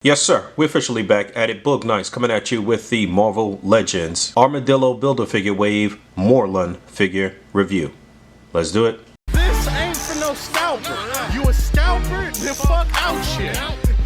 Yes, sir. We're officially back at it. Boog Nice coming at you with the Marvel Legends Armadillo Build-A-Figure Wave Moreland figure review. Let's do it. This ain't for no scalper. You a scalper? Then fuck out shit.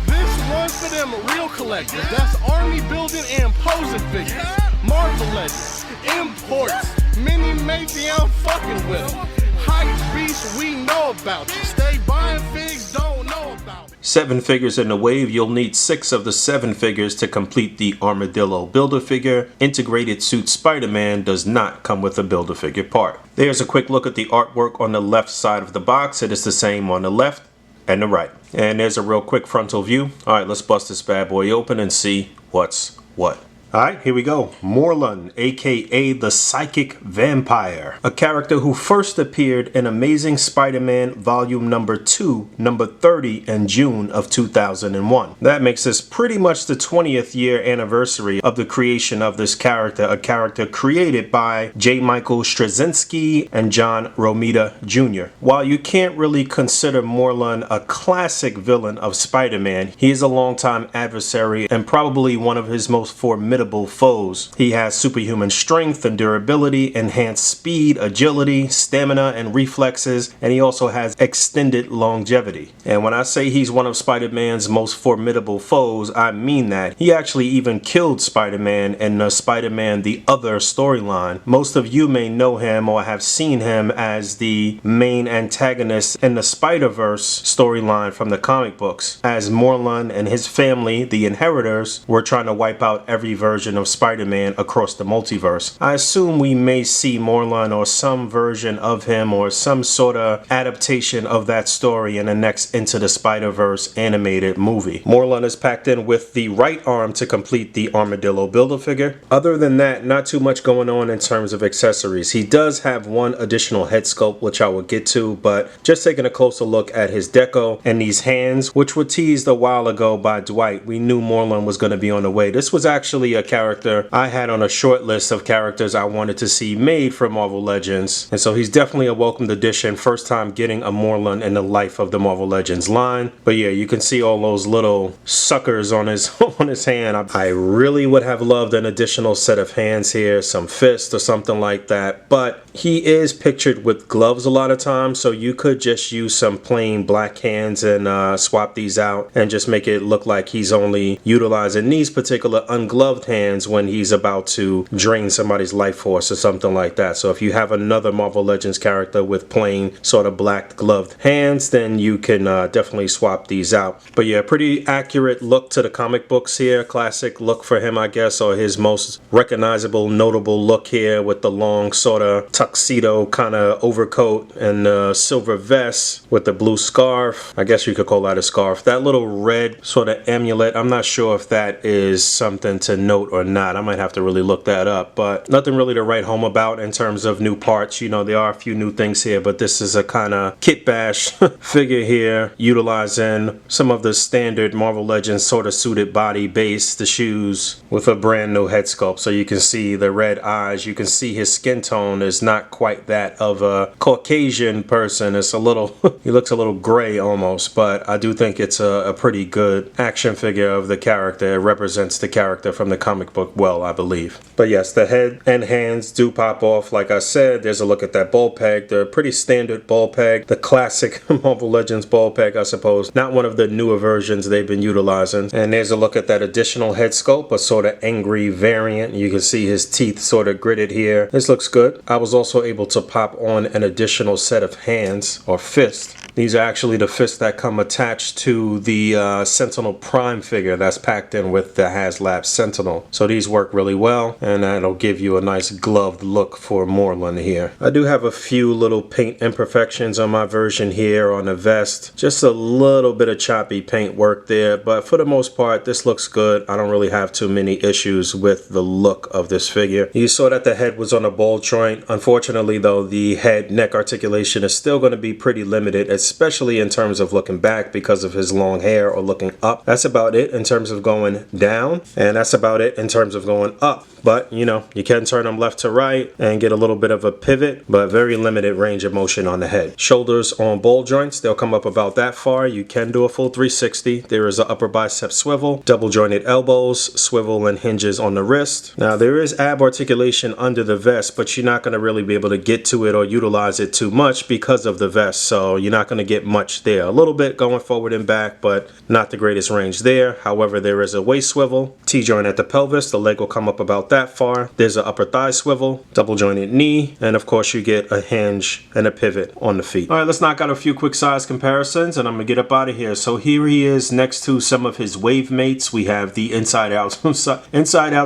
This one's for them real collectors. That's army building and posing figures. Marvel Legends, imports, mini matey, I'm fucking with them. Hype beast, we know about you. Stay buying figs, don't know about it. 7 figures in the wave. You'll need 6 of the 7 figures to complete the Armadillo Build-A-Figure. Integrated Suit Spider-Man does not come with a Build-A-Figure part. There's a quick look at the artwork on the left side of the box. It is the same on the left and the right. And there's a real quick frontal view. Alright, let's bust this bad boy open and see what's what. Alright, here we go. Morlun, aka the Psychic Vampire. A character who first appeared in Amazing Spider-Man Volume number 2, number 30 in June of 2001. That makes this pretty much the 20th year anniversary of the creation of this character, a character created by J. Michael Straczynski and John Romita Jr. While you can't really consider Morlun a classic villain of Spider-Man, he is a longtime adversary and probably one of his most formidable foes. He has superhuman strength and durability, enhanced speed, agility, stamina, and reflexes, and he also has extended longevity. And when I say he's one of Spider-Man's most formidable foes, I mean that. He actually even killed Spider-Man in the Spider-Man The Other storyline. Most of you may know him or have seen him as the main antagonist in the Spider-Verse storyline from the comic books, as Morlun and his family, the Inheritors, were trying to wipe out every version of Spider-Man across the multiverse. I assume we may see Morlun or some version of him or some sort of adaptation of that story in the next Into the Spider-Verse animated movie. Morlun is packed in with the right arm to complete the Armadillo Build-A-Figure. Other than that, not too much going on in terms of accessories. He does have one additional head sculpt, which I will get to, but just taking a closer look at his deco and these hands, which were teased a while ago by Dwight, we knew Morlun was going to be on the way. This was actually a character I had on a short list of characters I wanted to see made for Marvel Legends, and so he's definitely a welcomed addition. First time getting a Morlun in the life of the Marvel Legends line. But yeah, you can see all those little suckers on his on his hand. I really would have loved an additional set of hands here, some fists or something like that, but he is pictured with gloves a lot of times, so you could just use some plain black hands and swap these out and just make it look like he's only utilizing these particular ungloved hands when he's about to drain somebody's life force or something like that. So if you have another Marvel Legends character with plain sort of black gloved hands, then you can definitely swap these out. But yeah, pretty accurate look to the comic books here. Classic look for him, I guess, or his most recognizable, notable look here with the long sort of tuxedo kind of overcoat and silver vest with the blue scarf. I guess you could call that a scarf. That little red sort of amulet, I'm not sure if that is something to note or not. I might have to really look that up, but nothing really to write home about in terms of new parts. You know, there are a few new things here, but this is a kind of kit bash figure here, utilizing some of the standard Marvel Legends sort of suited body base, the shoes, with a brand new head sculpt. So you can see the red eyes, you can see his skin tone is not quite that of a Caucasian person. It's a little, he looks a little gray almost, but I do think it's a pretty good action figure of the character. It represents the character from the comic book well, I believe. But yes, the head and hands do pop off. Like I said, there's a look at that ball peg. They're a pretty standard ball peg, the classic Marvel Legends ball peg, I suppose, not one of the newer versions they've been utilizing. And there's a look at that additional head sculpt, a sort of angry variant. You can see his teeth sort of gritted here. This looks good. I was also able to pop on an additional set of hands or fists. These are actually the fists that come attached to the Sentinel Prime figure that's packed in with the Haslab Sentinel. So these work really well, and that'll give you a nice gloved look for Morlun here. I do have a few little paint imperfections on my version here on the vest. Just a little bit of choppy paint work there, but for the most part, this looks good. I don't really have too many issues with the look of this figure. You saw that the head was on a ball joint. Unfortunately, though, the head-neck articulation is still going to be pretty limited, especially in terms of looking back because of his long hair or looking up. That's about it in terms of going down, and that's about it in terms of going up. But, you know, you can turn them left to right and get a little bit of a pivot, but very limited range of motion on the head. Shoulders on ball joints, they'll come up about that far. You can do a full 360. There is an upper bicep swivel, double jointed elbows, swivel and hinges on the wrist. Now, there is ab articulation under the vest, but you're not going to really be able to get to it or utilize it too much because of the vest. So you're not going to get much there. A little bit going forward and back, but not the greatest range there. However, there is a waist swivel, T-joint at the pelvis. The leg will come up about that far. There's an upper thigh swivel, double jointed knee, and of course you get a hinge and a pivot on the feet. All right, let's knock out a few quick size comparisons and I'm gonna get up out of here. So here he is next to some of his wave mates. We have the inside out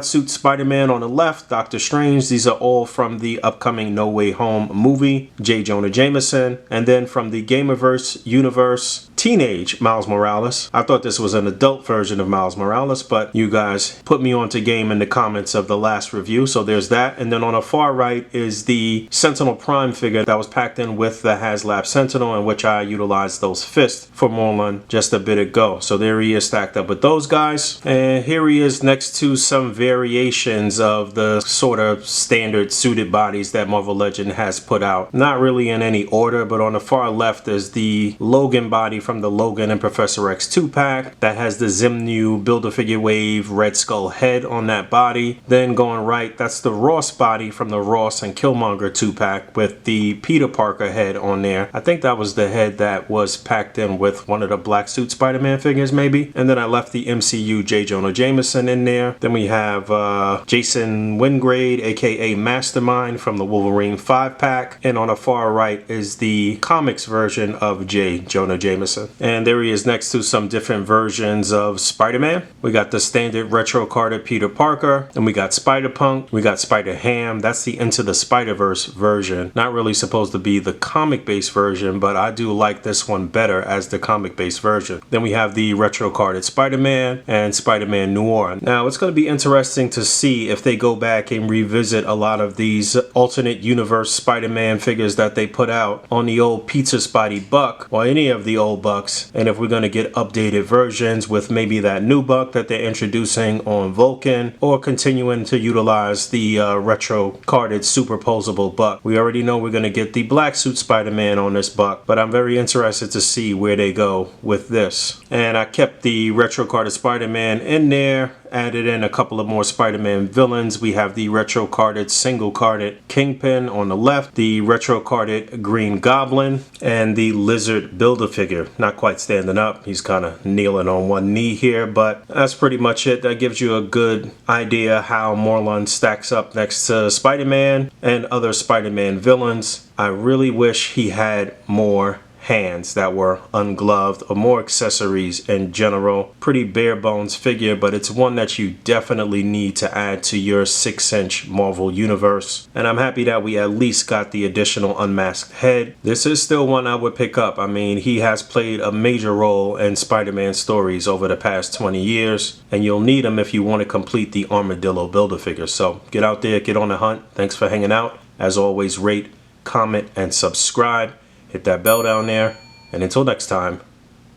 suit Spider-Man on the left, Doctor Strange. These are all from the upcoming No Way Home movie, J. Jonah Jameson. And then from the Gamerverse universe, teenage Miles Morales. I thought this was an adult version of Miles Morales, but you guys put me onto game in the comments of the last review, so there's that. And then on the far right is the Sentinel Prime figure that was packed in with the Haslab Sentinel, in which I utilized those fists for Moreland just a bit ago. So there he is stacked up with those guys. And here he is next to some variations of the sort of standard suited bodies that Marvel Legend has put out. Not really in any order, but on the far left is the Logan body from the Logan and Professor X 2-pack that has the Zimnu Build-A-Figure Wave Red Skull head on that body. Then going right, that's the Ross body from the Ross and Killmonger 2-pack with the Peter Parker head on there. I think that was the head that was packed in with one of the black suit Spider-Man figures maybe. And then I left the MCU J. Jonah Jameson in there. Then we have Jason Wingrade, aka Mastermind from the Wolverine 5-pack. And on the far right is the comics version of J. Jonah Jameson. And there he is next to some different versions of Spider-Man. We got the standard retro carded Peter Parker, and we got Spider-Punk, we got Spider-Ham. That's the Into the Spider-Verse version. Not really supposed to be the comic-based version, but I do like this one better as the comic-based version. Then we have the retro carded Spider-Man and Spider-Man Noir. Now, it's going to be interesting to see if they go back and revisit a lot of these alternate universe Spider-Man figures that they put out on the old Pizza Spidey Buck or any of the old Bucks, and if we're going to get updated versions with maybe that new Buck that they're introducing on Vulcan, or continuing to utilize the retro carded superposable Buck. We already know we're going to get the black suit Spider-Man on this Buck, but I'm very interested to see where they go with this. And I kept the retro carded Spider-Man in there, added in a couple of more Spider-Man villains. We have the retro carded single carded Kingpin on the left, the retro carded Green Goblin, and the Lizard Build-A-Figure. Not quite standing up, he's kind of kneeling on one knee here, but that's pretty much it. That gives you a good idea how Morlun stacks up next to Spider-Man and other Spider-Man villains. I really wish he had more hands that were ungloved or more accessories in general. Pretty bare bones figure, but it's one that you definitely need to add to your 6-inch Marvel universe. And I'm happy that we at least got the additional unmasked head. This is still one I would pick up. I mean, he has played a major role in Spider-Man stories over the past 20 years, and you'll need him if you want to complete the Armadillo Build-A-Figure. So get out there, get on the hunt. Thanks for hanging out. As always, rate, comment, and subscribe. Hit that bell down there. And until next time,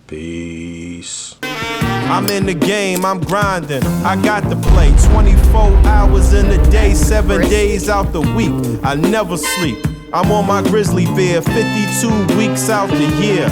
peace. I'm in the game, I'm grinding. I got to play 24 hours in a day, 7 days out the week. I never sleep. I'm on my grizzly bear, 52 weeks out the year.